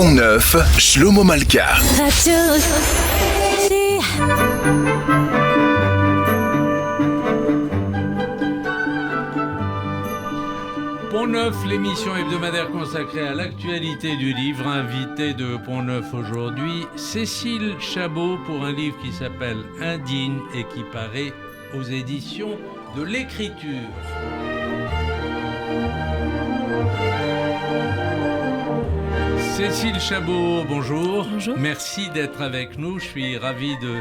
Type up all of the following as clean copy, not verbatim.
Pont-Neuf, Shlomo Malka. Pont-Neuf, l'émission hebdomadaire consacrée à l'actualité du livre. Invité de Pont-Neuf aujourd'hui, Cécile Chabot pour un livre qui s'appelle Indigne et qui paraît aux éditions de l'Écriture. Cécile Chabot, bonjour. Bonjour. Merci d'être avec nous. Je suis ravi de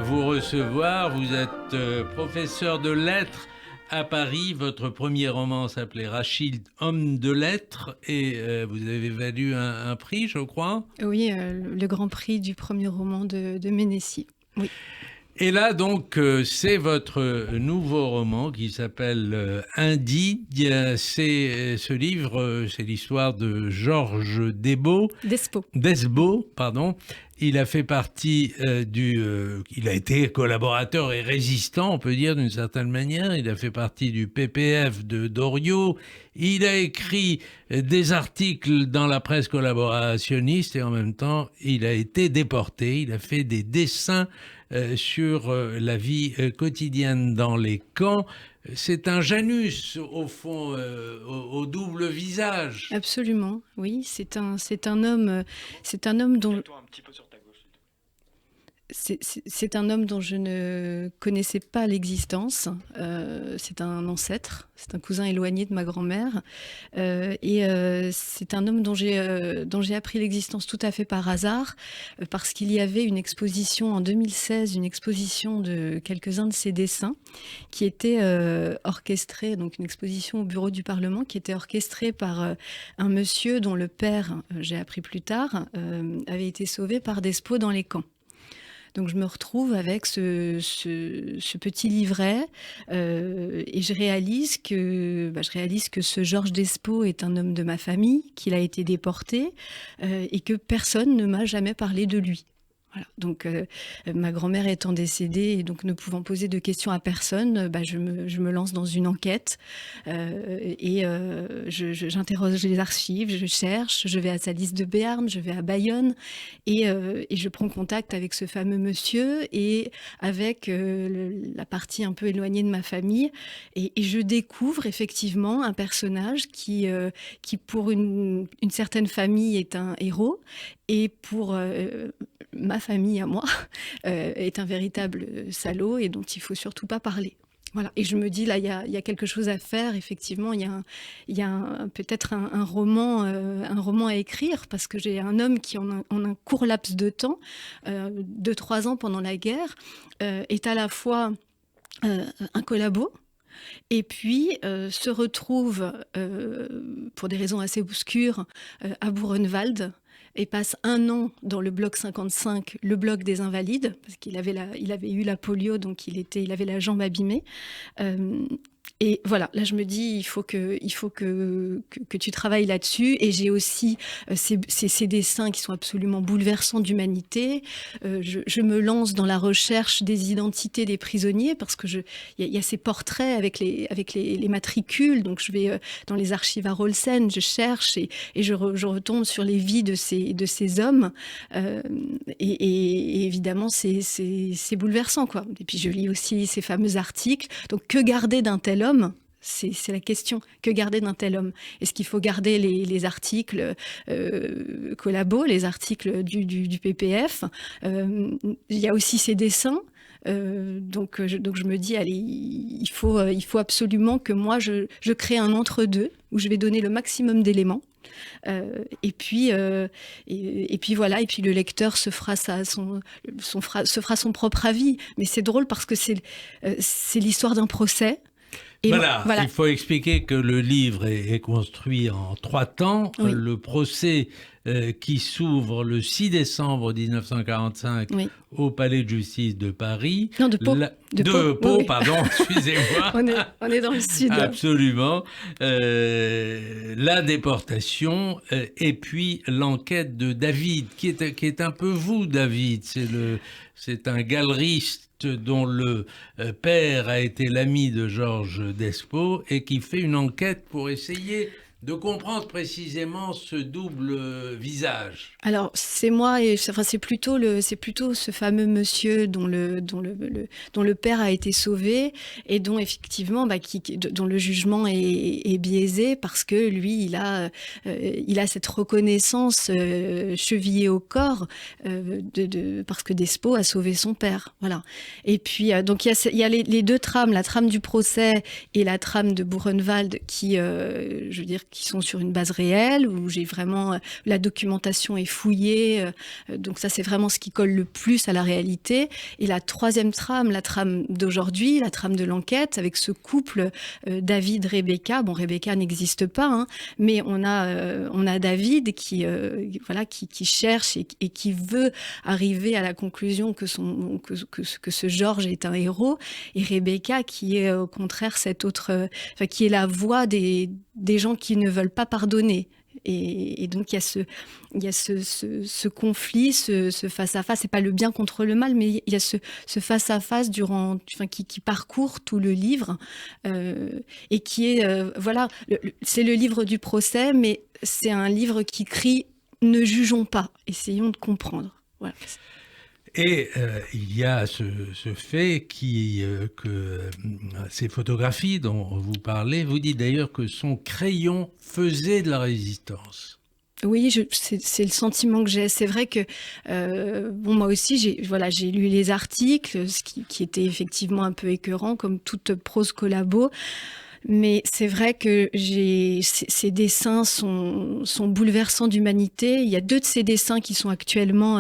vous recevoir. Vous êtes professeur de lettres à Paris. Votre premier roman s'appelait Rachid, homme de lettres, et vous avez valu un prix, je crois. Oui, le grand prix du premier roman de Ménécit. Oui. Et là, donc, c'est votre nouveau roman qui s'appelle Indigne. Ce livre, c'est l'histoire de Georges Desbos, pardon. Il a fait partie il a été collaborateur et résistant, on peut dire d'une certaine manière. Il a fait partie du PPF de Doriot. Il a écrit des articles dans la presse collaborationniste et en même temps, il a été déporté. Il a fait des dessins sur la vie quotidienne dans les camps. C'est un Janus, au fond, au double visage. Absolument, oui. C'est un homme dont... C'est un homme dont je ne connaissais pas l'existence. C'est un ancêtre, c'est un cousin éloigné de ma grand-mère. C'est un homme dont j'ai appris l'existence tout à fait par hasard, parce qu'il y avait une exposition en 2016, une exposition de quelques-uns de ses dessins, qui était orchestrée, donc une exposition au bureau du Parlement, qui était orchestrée par un monsieur dont le père, j'ai appris plus tard, avait été sauvé par Despo dans les camps. Donc je me retrouve avec ce petit livret et je réalise que ce Georges Despo est un homme de ma famille, qu'il a été déporté et que personne ne m'a jamais parlé de lui. Voilà. Donc ma grand-mère étant décédée et donc ne pouvant poser de questions à personne, je me lance dans une enquête j'interroge les archives, je cherche, je vais à sa liste de Béarn, je vais à Bayonne et je prends contact avec ce fameux monsieur et avec la partie un peu éloignée de ma famille et je découvre effectivement un personnage qui pour une certaine famille est un héros et pour ma famille à moi est un véritable salaud et dont il faut surtout pas parler. Voilà. Et je me dis, là, il y a quelque chose à faire. Effectivement, il y a peut-être un roman à écrire, parce que j'ai un homme qui, en un court laps de temps, 2-3 ans pendant la guerre, est à la fois un collabo, et puis se retrouve, pour des raisons assez obscures, à Buchenwald, et passe 1 an dans le bloc 55, le bloc des Invalides, parce qu'il avait eu la polio, donc il avait la jambe abîmée. Et voilà, là je me dis, il faut que tu travailles là-dessus. Et j'ai aussi ces dessins qui sont absolument bouleversants d'humanité. Je me lance dans la recherche des identités des prisonniers, parce que il y a ces portraits avec les matricules. Donc je vais dans les archives à Rolsen, je cherche et je retombe sur les vies de ces hommes. Et évidemment, c'est bouleversant, quoi. Et puis je lis aussi ces fameux articles. Donc que garder d'un tel homme ? C'est la question. Que garder d'un tel homme ? Est-ce qu'il faut garder les articles collabos, les articles du PPF ? Il y a aussi ces dessins. Donc je me dis, allez, il faut absolument que moi je crée un entre-deux où je vais donner le maximum d'éléments. Et puis voilà, et puis le lecteur se fera son propre avis. Mais c'est drôle parce que c'est l'histoire d'un procès. Et voilà, il faut expliquer que le livre est construit en 3 temps. Oui. Le procès qui s'ouvre le 6 décembre 1945 au Palais de justice de Paris. Non, de Pau. De Pau, oui. Pardon, excusez-moi. on est dans le sud. Absolument. La déportation et puis l'enquête de David, qui est un peu vous, David. C'est un galeriste dont le père a été l'ami de Georges Despo et qui fait une enquête pour essayer de comprendre précisément ce double visage. Alors c'est moi et enfin c'est plutôt ce fameux monsieur dont le père a été sauvé et dont effectivement dont le jugement est biaisé parce que lui il a cette reconnaissance chevillée au corps parce que Despo a sauvé son père, voilà. Et puis donc il y a les deux trames, la trame du procès et la trame de Buchenwald qui je veux dire qui sont sur une base réelle, où j'ai vraiment la documentation est fouillée, donc ça c'est vraiment ce qui colle le plus à la réalité. Et la troisième trame, la trame d'aujourd'hui, la trame de l'enquête, avec ce couple David-Rebecca. Bon, Rebecca n'existe pas, hein, mais on a David qui cherche et qui veut arriver à la conclusion que ce Georges est un héros, et Rebecca qui est au contraire qui est la voix des gens qui ne veulent pas pardonner. Et donc il y a ce conflit, ce face-à-face. C'est pas le bien contre le mal, mais il y a ce face-à-face qui parcourt tout le livre et qui est c'est le livre du procès, mais c'est un livre qui crie « Ne jugeons pas, essayons de comprendre ». Voilà. Et il y a ce fait que ces photographies dont vous parlez, vous dites d'ailleurs que son crayon faisait de la résistance. Oui, c'est le sentiment que j'ai. C'est vrai que moi aussi j'ai lu les articles, ce qui était effectivement un peu écœurant, comme toute prose collabo. Mais c'est vrai que ces dessins sont bouleversants d'humanité. Il y a 2 de ces dessins qui sont actuellement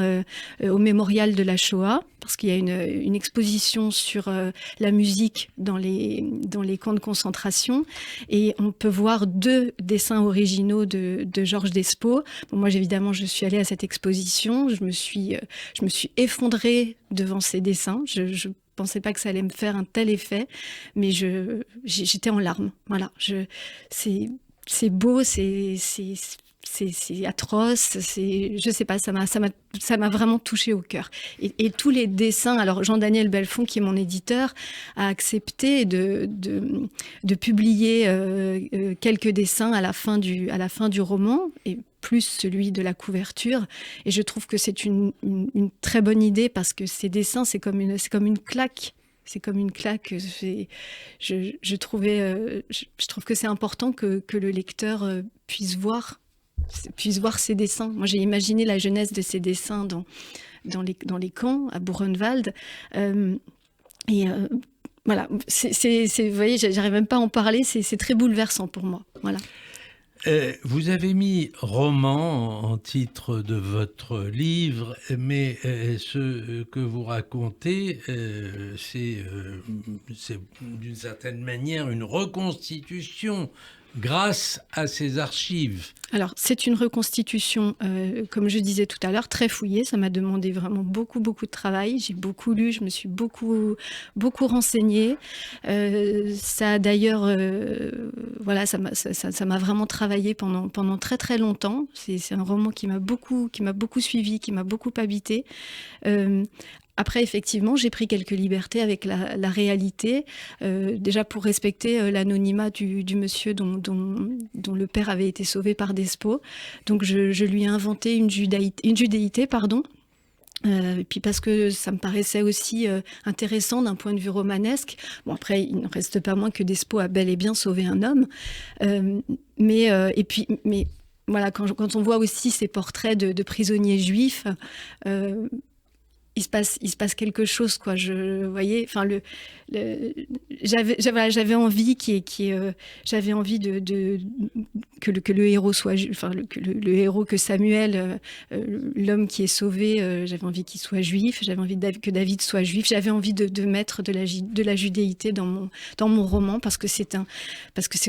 au mémorial de la Shoah, parce qu'il y a une exposition sur la musique dans les camps de concentration. Et on peut voir 2 dessins originaux de Georges Despo. Bon, moi, évidemment, je suis allée à cette exposition. Je me suis effondrée devant ces dessins. Je pensais pas que ça allait me faire un tel effet, mais j'étais en larmes. Voilà, c'est beau, c'est atroce, je sais pas, ça m'a vraiment touché au cœur. Et tous les dessins, alors Jean-Daniel Belfond, qui est mon éditeur, a accepté de publier quelques dessins à la fin du roman, et plus celui de la couverture. Et je trouve que c'est une très bonne idée, parce que ces dessins, c'est comme une claque. C'est comme une claque. Je trouve que c'est important que le lecteur puisse voir ces dessins. Moi, j'ai imaginé la jeunesse de ces dessins dans les camps à Buchenwald. Voilà, vous voyez, j'arrive même pas à en parler. C'est très bouleversant pour moi. Voilà. Vous avez mis roman en titre de votre livre, mais ce que vous racontez, c'est d'une certaine manière une reconstitution grâce à ces archives. Alors, c'est une reconstitution, comme je disais tout à l'heure, très fouillée. Ça m'a demandé vraiment beaucoup de travail. J'ai beaucoup lu, je me suis beaucoup renseignée. Ça a d'ailleurs, ça m'a vraiment travaillé pendant très très longtemps. C'est un roman qui m'a beaucoup suivi, qui m'a beaucoup habité. Après, effectivement, j'ai pris quelques libertés avec la réalité, déjà pour respecter l'anonymat du monsieur dont le père avait été sauvé par Despo. Donc, je lui ai inventé une judéité, pardon. Et puis parce que ça me paraissait aussi intéressant d'un point de vue romanesque. Bon, après, il n'en reste pas moins que Despo a bel et bien sauvé un homme. Mais voilà, quand on voit aussi ces portraits de prisonniers juifs, il se passe quelque chose, quoi. Vous voyez, enfin j'avais envie j'avais envie que le héros soit, le héros, que Samuel, l'homme qui est sauvé, j'avais envie qu'il soit juif. J'avais envie que David soit juif. J'avais envie de mettre de la judéité dans mon roman, parce que c'est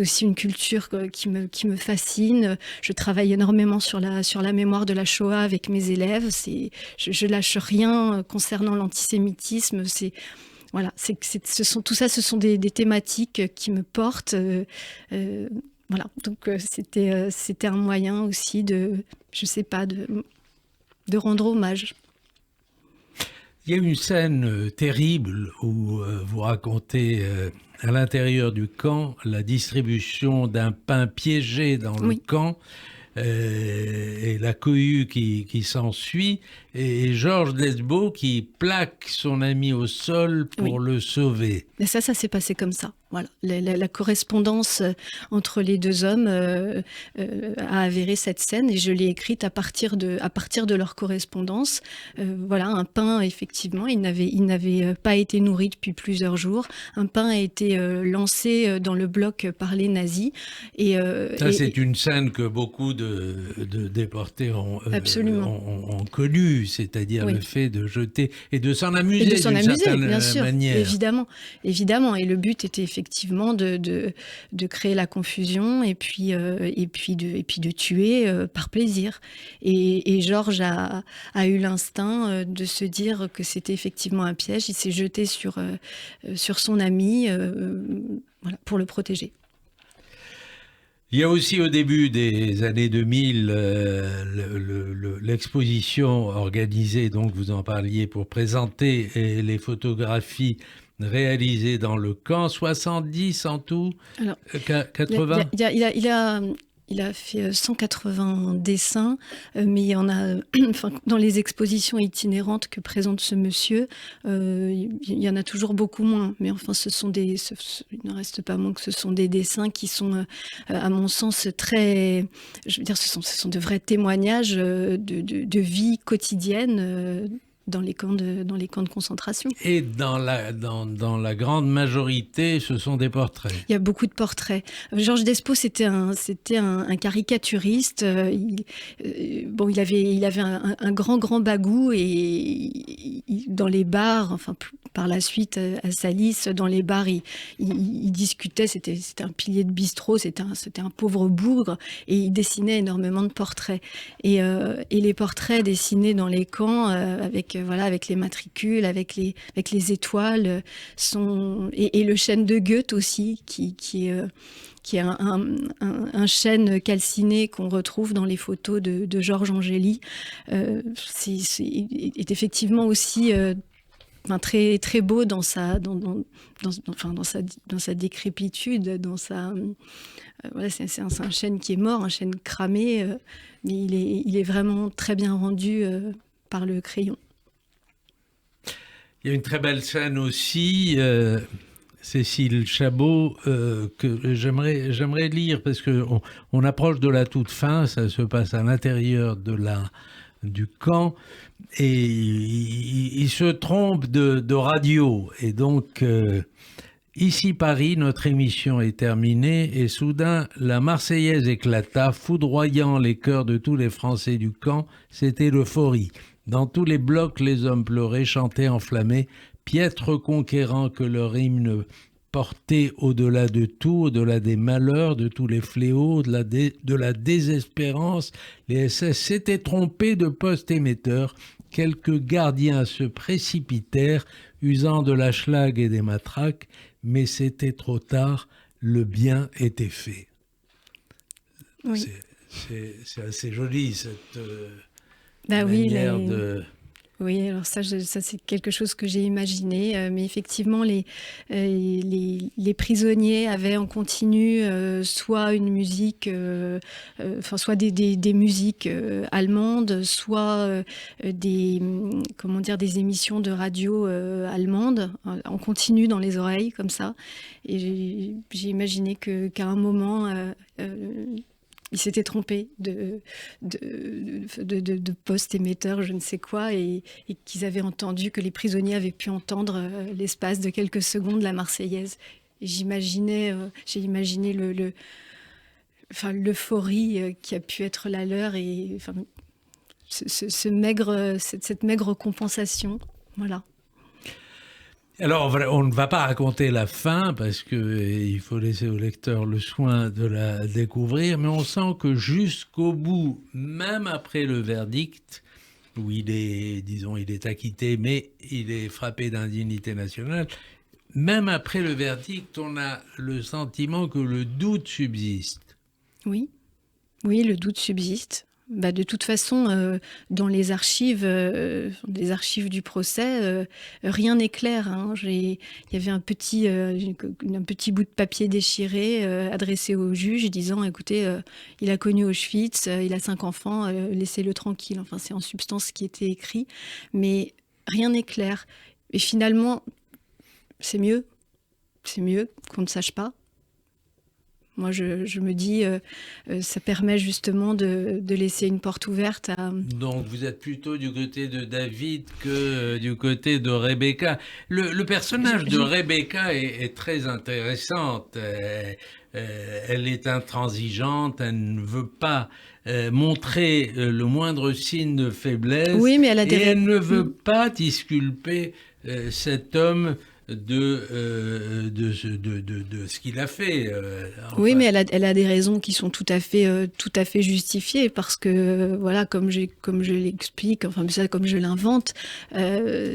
aussi une culture qui me fascine. Je travaille énormément sur la mémoire de la Shoah avec mes élèves. Je lâche rien concernant l'antisémitisme. Voilà, tout ça, ce sont des thématiques qui me portent. Voilà, donc c'était un moyen aussi de rendre hommage. Il y a une scène terrible où vous racontez à l'intérieur du camp la distribution d'un pain piégé dans le camp et la cohue qui s'ensuit et Georges Desbos qui plaque son ami au sol pour le sauver. Mais ça s'est passé comme ça. Voilà. La correspondance entre les deux hommes a avéré cette scène et je l'ai écrite à partir de leur correspondance. Voilà, un pain, effectivement, il n'avait pas été nourri depuis plusieurs jours. Un pain a été lancé dans le bloc par les nazis. C'est une scène que beaucoup de déportés ont connue, c'est-à-dire le fait de jeter et de s'en amuser d'une certaine bien sûr, manière. Évidemment. Et le but était effectivement de créer la confusion et puis de tuer par plaisir. Et Georges a eu l'instinct de se dire que c'était effectivement un piège. Il s'est jeté sur son ami pour le protéger. Il y a aussi au début des années 2000 l'exposition organisée, donc vous en parliez, pour présenter les photographies réalisées dans le camp, 70 en tout. Alors, 80 Il a fait 180 dessins, mais il y en a, dans les expositions itinérantes que présente ce monsieur, il y en a toujours beaucoup moins. Mais enfin, il ne reste pas moins que ce sont des dessins qui sont, à mon sens, ce sont de vrais témoignages de vie quotidienne. Dans les camps de concentration. Et dans la grande majorité, ce sont des portraits. Il y a beaucoup de portraits. Georges Desbos, c'était un caricaturiste. Il avait un grand bagou et dans les bars, enfin par la suite à Salis, dans les bars, il discutait. C'était un pilier de bistrot. C'était un pauvre bougre et il dessinait énormément de portraits. Et les portraits dessinés dans les camps avec les matricules, avec les étoiles, et le chêne de Goethe aussi, qui est un chêne calciné qu'on retrouve dans les photos de Georges Angély, est effectivement aussi très très beau dans sa décrépitude, c'est un chêne qui est mort, un chêne cramé, mais il est vraiment très bien rendu par le crayon. Il y a une très belle scène aussi, Cécile Chabot, que j'aimerais lire parce qu'on approche de la toute fin, ça se passe à l'intérieur du camp et il se trompe de radio. Et donc, ici Paris, notre émission est terminée et soudain, la Marseillaise éclata, foudroyant les cœurs de tous les Français du camp, c'était l'euphorie. Dans tous les blocs, les hommes pleuraient, chantaient, enflammés, piètres conquérants que leur hymne portait au-delà de tout, au-delà des malheurs, de tous les fléaux, au-delà de la désespérance. Les SS s'étaient trompés de poste émetteur. Quelques gardiens se précipitèrent, usant de la schlag et des matraques, mais c'était trop tard, le bien était fait. Oui. C'est assez joli, cette... Oui, alors ça c'est quelque chose que j'ai imaginé, mais effectivement les prisonniers avaient en continu soit une musique, soit des musiques allemandes, soit des émissions de radio allemandes en continu dans les oreilles comme ça. Et j'ai imaginé qu'à un moment ils s'étaient trompés de poste émetteur, je ne sais quoi, et qu'ils avaient entendu, que les prisonniers avaient pu entendre l'espace de quelques secondes la Marseillaise. Et j'ai imaginé l'euphorie qui a pu être la leur et cette maigre compensation. Voilà. Alors, on ne va pas raconter la fin parce qu'il faut laisser au lecteur le soin de la découvrir, mais on sent que jusqu'au bout, même après le verdict, où il est acquitté, mais il est frappé d'indignité nationale, même après le verdict, on a le sentiment que le doute subsiste. Oui, le doute subsiste. De toute façon, dans les archives du procès, rien n'est clair. Hein. Il y avait un petit bout de papier déchiré adressé au juge disant, écoutez, il a connu Auschwitz, il a 5 enfants, laissez-le tranquille. Enfin, c'est en substance ce qui était écrit, mais rien n'est clair. Et finalement, c'est mieux qu'on ne sache pas. Moi, je me dis, ça permet justement de laisser une porte ouverte à... Donc, vous êtes plutôt du côté de David que du côté de Rebecca. Le personnage de Rebecca est très intéressante. Elle est intransigeante, elle ne veut pas montrer le moindre signe de faiblesse. Oui, mais elle ne veut pas disculper cet homme de ce qu'il a fait. Enfin. Oui, mais elle a des raisons qui sont tout à fait justifiées parce que voilà, comme je l'explique, enfin ça comme je l'invente,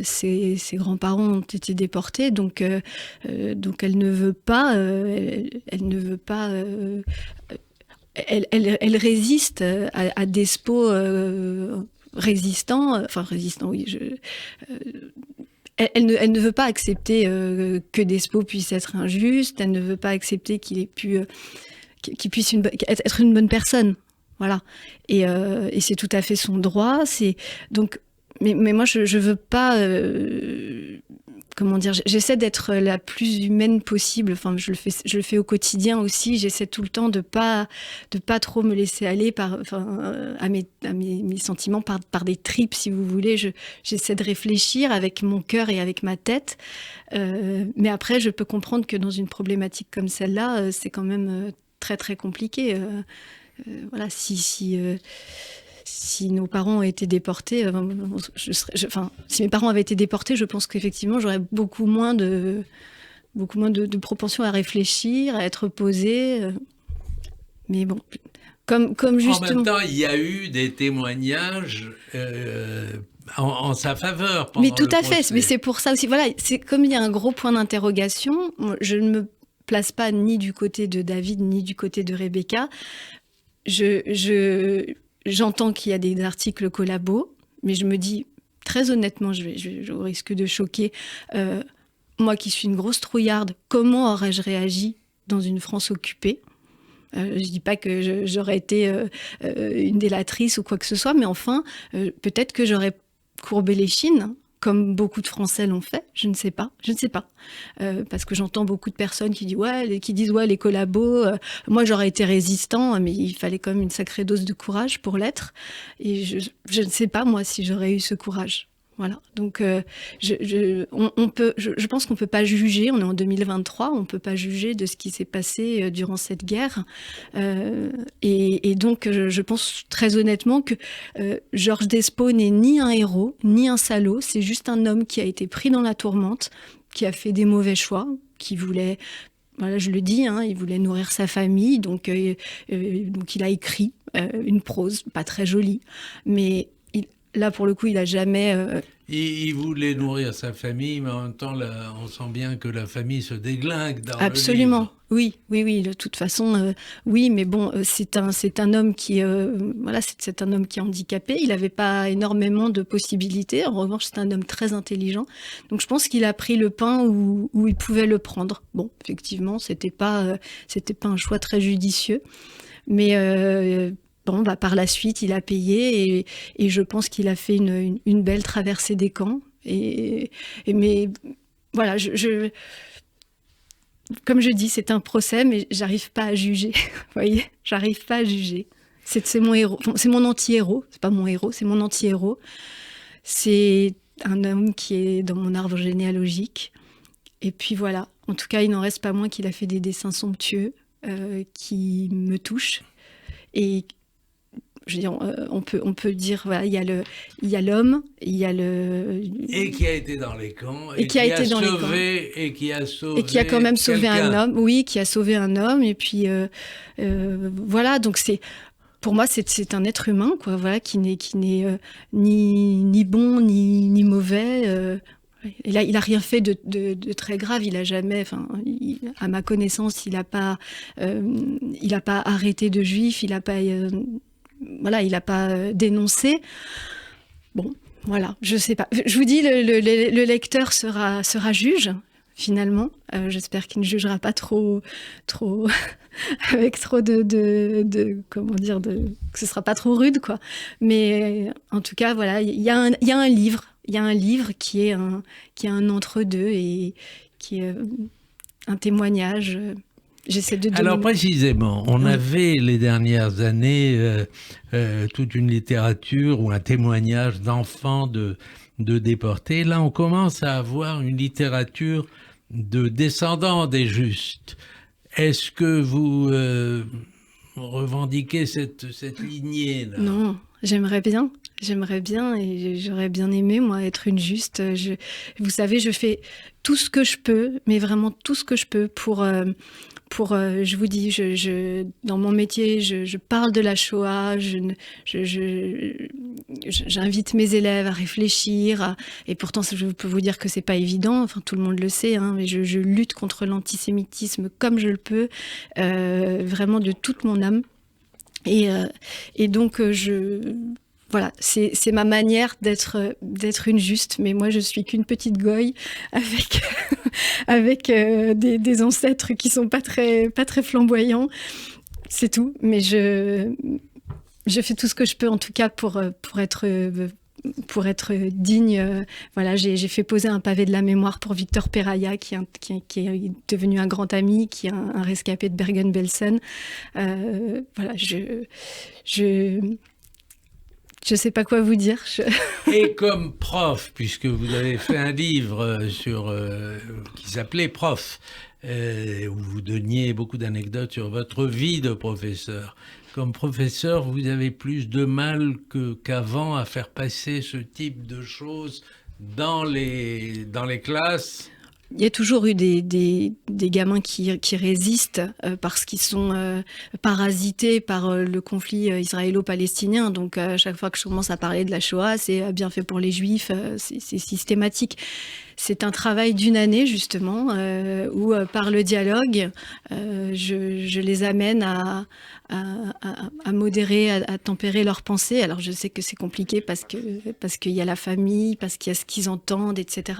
ses grands-parents ont été déportés, donc elle ne veut pas, elle résiste à Despo résistant, oui. Elle ne veut pas accepter que Despo puisse être injuste, elle ne veut pas accepter qu'il puisse être une bonne personne. Voilà. Et c'est tout à fait son droit. Mais moi, je veux pas... comment dire, j'essaie d'être la plus humaine possible. Enfin, je le fais au quotidien aussi. J'essaie tout le temps de pas trop me laisser aller à mes sentiments par des tripes, si vous voulez. J'essaie de réfléchir avec mon cœur et avec ma tête. Mais après, je peux comprendre que dans une problématique comme celle-là, c'est quand même très très compliqué. Voilà, si nos parents ont été déportés, si mes parents avaient été déportés, je pense qu'effectivement, j'aurais beaucoup moins de propension à réfléchir, à être posée. Mais bon, comme justement... En même temps, il y a eu des témoignages en sa faveur pendant le procès. Mais tout à fait, mais c'est pour ça aussi. Voilà, c'est comme il y a un gros point d'interrogation, je ne me place pas ni du côté de David, ni du côté de Rebecca. J'entends qu'il y a des articles collabos, mais je me dis, très honnêtement, je risque de choquer, moi qui suis une grosse trouillarde, comment aurais-je réagi dans une France occupée ? Je ne dis pas que j'aurais été une délatrice ou quoi que ce soit, mais enfin, peut-être que j'aurais courbé les chines, comme beaucoup de Français l'ont fait, je ne sais pas. Parce que j'entends beaucoup de personnes qui disent les collabos, moi j'aurais été résistant, mais il fallait quand même une sacrée dose de courage pour l'être. Et je ne sais pas, moi, si j'aurais eu ce courage. Voilà. Donc, je pense qu'on ne peut pas juger, on est en 2023, on ne peut pas juger de ce qui s'est passé durant cette guerre. Et donc, je pense très honnêtement que Georges Despo n'est ni un héros, ni un salaud, c'est juste un homme qui a été pris dans la tourmente, qui a fait des mauvais choix, qui voulait... Voilà, je le dis, hein, il voulait nourrir sa famille, donc il a écrit une prose, pas très jolie, mais... Là, pour le coup, il n'a jamais... Il voulait nourrir sa famille, mais en même temps, là, on sent bien que la famille se déglingue dans Absolument. le livre. Oui. De toute façon, oui, mais bon, c'est un homme qui... c'est un homme qui est handicapé. Il n'avait pas énormément de possibilités. En revanche, c'est un homme très intelligent. Donc, je pense qu'il a pris le pain où il pouvait le prendre. Bon, effectivement, c'était pas un choix très judicieux. Mais... par la suite, il a payé et je pense qu'il a fait une belle traversée des camps. Mais voilà, comme je dis, c'est un procès, mais j'arrive pas à juger. Vous voyez, j'arrive pas à juger. C'est mon héros, c'est mon anti-héros. C'est pas mon héros, c'est mon anti-héros. C'est un homme qui est dans mon arbre généalogique. Et puis voilà. En tout cas, il n'en reste pas moins qu'il a fait des dessins somptueux qui me touchent. Et je veux dire, on peut dire, voilà, il y a l'homme, il y a le... Et qui a été dans les camps, et qui a quand même sauvé un homme, oui, qui a sauvé un homme, et puis voilà, donc pour moi, c'est un être humain, quoi, voilà, qui n'est ni bon, ni mauvais, et là, il n'a rien fait de très grave. Il a jamais, à ma connaissance, il n'a pas arrêté de juifs. Il n'a pas voilà, il n'a pas dénoncé. Bon, voilà, je sais pas. Je vous dis, le lecteur sera juge. Finalement, j'espère qu'il ne jugera pas trop avec trop de comment dire, que ce sera pas trop rude, quoi. Mais en tout cas, voilà, il y a un livre qui est un entre-deux et qui est un témoignage. J'essaie de donner... Alors précisément, on avait les dernières années toute une littérature ou un témoignage d'enfants de déportés. Là, on commence à avoir une littérature de descendants des Justes. Est-ce que vous revendiquez cette lignée-là? Non, j'aimerais bien et j'aurais bien aimé, moi, être une Juste. Vous savez, je fais tout ce que je peux, mais vraiment tout ce que je peux pour je vous dis, dans mon métier, je parle de la Shoah, j'invite mes élèves à réfléchir, et pourtant, je peux vous dire que c'est pas évident, enfin, tout le monde le sait, hein, mais je lutte contre l'antisémitisme comme je le peux, vraiment de toute mon âme. Et donc, voilà, c'est ma manière d'être une Juste, mais moi je suis qu'une petite goye avec des ancêtres qui sont pas très flamboyants, c'est tout. Mais je fais tout ce que je peux en tout cas pour être digne. Voilà, j'ai fait poser un pavé de la mémoire pour Victor Peraya, qui est devenu un grand ami, qui est un rescapé de Bergen-Belsen. Voilà, je sais pas quoi vous dire. Et comme prof, puisque vous avez fait un livre qui s'appelait Prof, où vous donniez beaucoup d'anecdotes sur votre vie de professeur. Comme professeur, vous avez plus de mal qu'avant à faire passer ce type de choses dans les classes? Il y a toujours eu des gamins qui résistent parce qu'ils sont parasités par le conflit israélo-palestinien. Donc à chaque fois que je commence à parler de la Shoah, c'est bien fait pour les Juifs, c'est systématique. C'est un travail d'une année justement où par le dialogue, je les amène à modérer, à tempérer leurs pensées. Alors je sais que c'est compliqué parce qu'il y a la famille, parce qu'il y a ce qu'ils entendent, etc.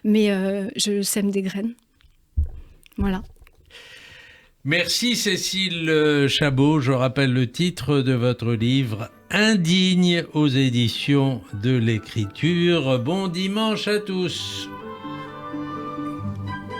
Mais je sème des graines. Voilà. Merci Cécile Chabot. Je rappelle le titre de votre livre, Indigne, aux éditions de l'Écriture. Bon dimanche à tous.